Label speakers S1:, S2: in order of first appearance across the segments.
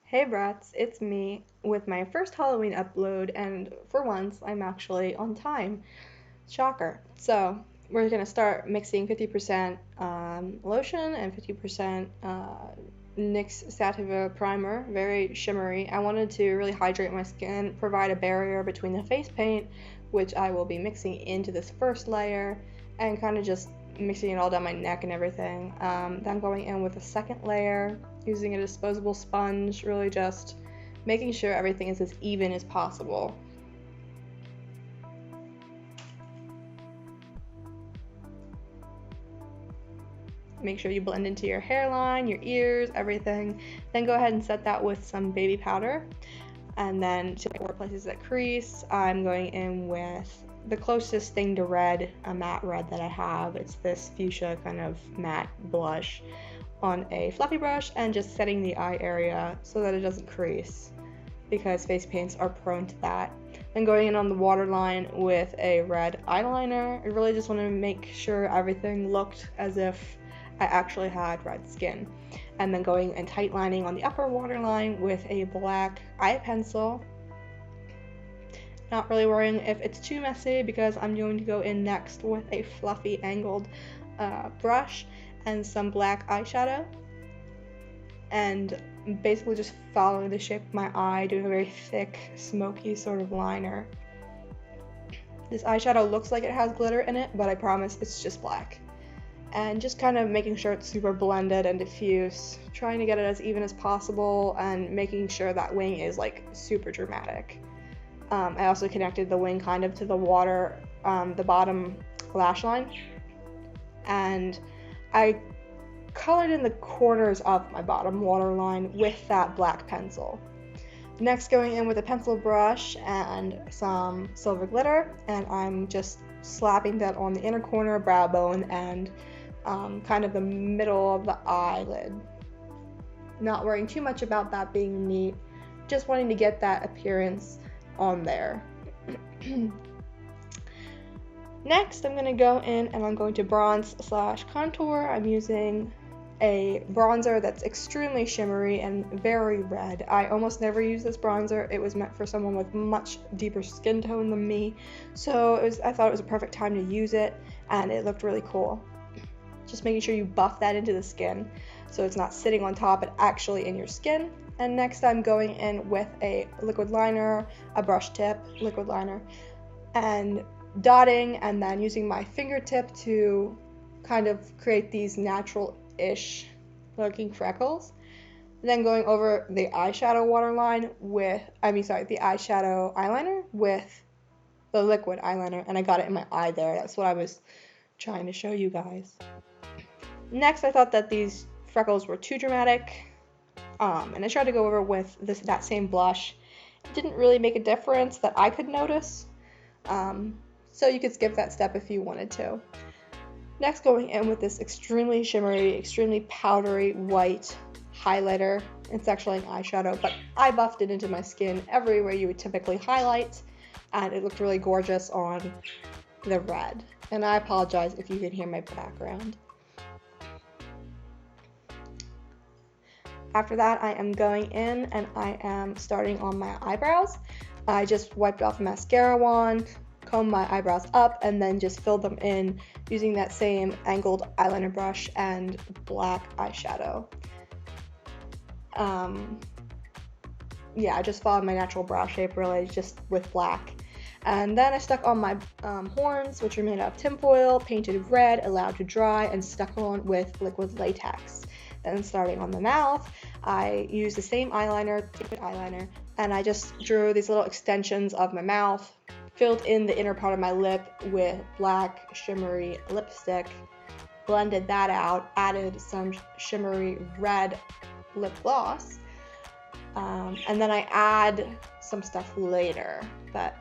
S1: Hey brats, it's me with my first Halloween upload, and for once I'm actually on time. Shocker. So we're gonna start mixing 50% lotion and 50% NYX Sativa primer, very shimmery. I wanted to really hydrate my skin, provide a barrier between the face paint, which I will be mixing into this first layer, and kind of just mixing it all down my neck and everything. Then going in with a second layer, using a disposable sponge, really just making sure everything is as even as possible. Make sure you blend into your hairline, your ears, everything. Then go ahead and set that with some baby powder. And then to my places that crease, I'm going in with the closest thing to red, a matte red that I have. It's this fuchsia kind of matte blush on a fluffy brush, and just setting the eye area so that it doesn't crease, because face paints are prone to that. Then going in on the waterline with a red eyeliner. I really just want to make sure everything looked as if I actually had red skin. And then going and tight lining on the upper waterline with a black eye pencil. Not really worrying if it's too messy, because I'm going to go in next with a fluffy angled brush and some black eyeshadow, and basically just following the shape of my eye, doing a very thick, smoky sort of liner. This eyeshadow looks like it has glitter in it, but I promise it's just black. And just kind of making sure it's super blended and diffuse, trying to get it as even as possible, and making sure that wing is like super dramatic. I also connected the wing kind of to the water, the bottom lash line, and I colored in the corners of my bottom waterline with that black pencil. Next, going in with a pencil brush and some silver glitter, and I'm just slapping that on the inner corner, brow bone, and kind of the middle of the eyelid. Not worrying too much about that being neat, just wanting to get that appearance on there. Next, I'm going to go in and I'm going to bronze / contour. I'm using a bronzer that's extremely shimmery and very red. I almost never use this bronzer. It was meant for someone with much deeper skin tone than me, so I thought it was a perfect time to use it, and it looked really cool. Just making sure you buff that into the skin so it's not sitting on top, but actually in your skin. And next, I'm going in with a liquid liner, a brush tip liquid liner, and dotting, and then using my fingertip to kind of create these natural-ish looking freckles. Then going over the eyeshadow waterline with, the eyeshadow eyeliner with the liquid eyeliner, and I got it in my eye there. That's what I was trying to show you guys. Next, I thought that these freckles were too dramatic, and I tried to go over with that same blush. It didn't really make a difference that I could notice. So you could skip that step if you wanted to. Next, going in with this extremely shimmery, extremely powdery white highlighter. It's actually an eyeshadow, but I buffed it into my skin everywhere you would typically highlight, and it looked really gorgeous on the red. And I apologize if you can hear my background. After that, I am going in and I am starting on my eyebrows. I just wiped off a mascara wand, combed my eyebrows up, and then just filled them in using that same angled eyeliner brush and black eyeshadow. Yeah, I just followed my natural brow shape, really, just with black. And then I stuck on my horns, which are made out of tinfoil, painted red, allowed to dry, and stuck on with liquid latex. Then starting on the mouth, I used the same eyeliner, liquid eyeliner, and I just drew these little extensions of my mouth, filled in the inner part of my lip with black shimmery lipstick, blended that out, added some shimmery red lip gloss, and then I add some stuff later, but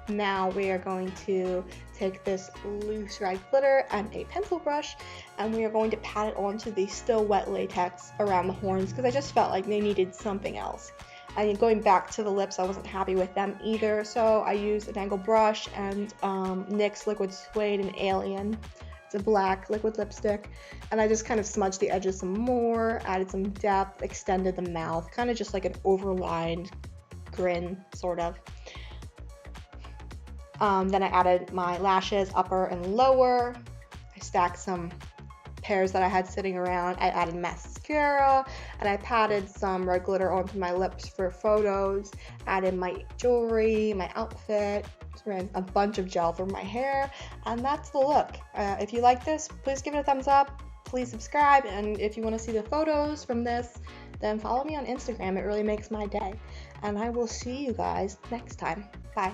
S1: now we are going to take this loose red glitter and a pencil brush, and we are going to pat it onto the still wet latex around the horns, because I just felt like they needed something else. And going back to the lips, I wasn't happy with them either, so I used an angled brush and NYX Liquid Suede and Alien It's a black liquid lipstick, and I just kind of smudged the edges some more, added some depth, extended the mouth, kind of just like an overlined grin, sort of. Then I added my lashes, upper and lower. I stacked some pairs that I had sitting around. I added mascara, and I patted some red glitter onto my lips for photos. Added my jewelry, my outfit, ran a bunch of gel for my hair, and that's the look. If you like this, please give it a thumbs up. Please subscribe, and if you want to see the photos from this, then follow me on Instagram. It really makes my day. And I will see you guys next time. Bye.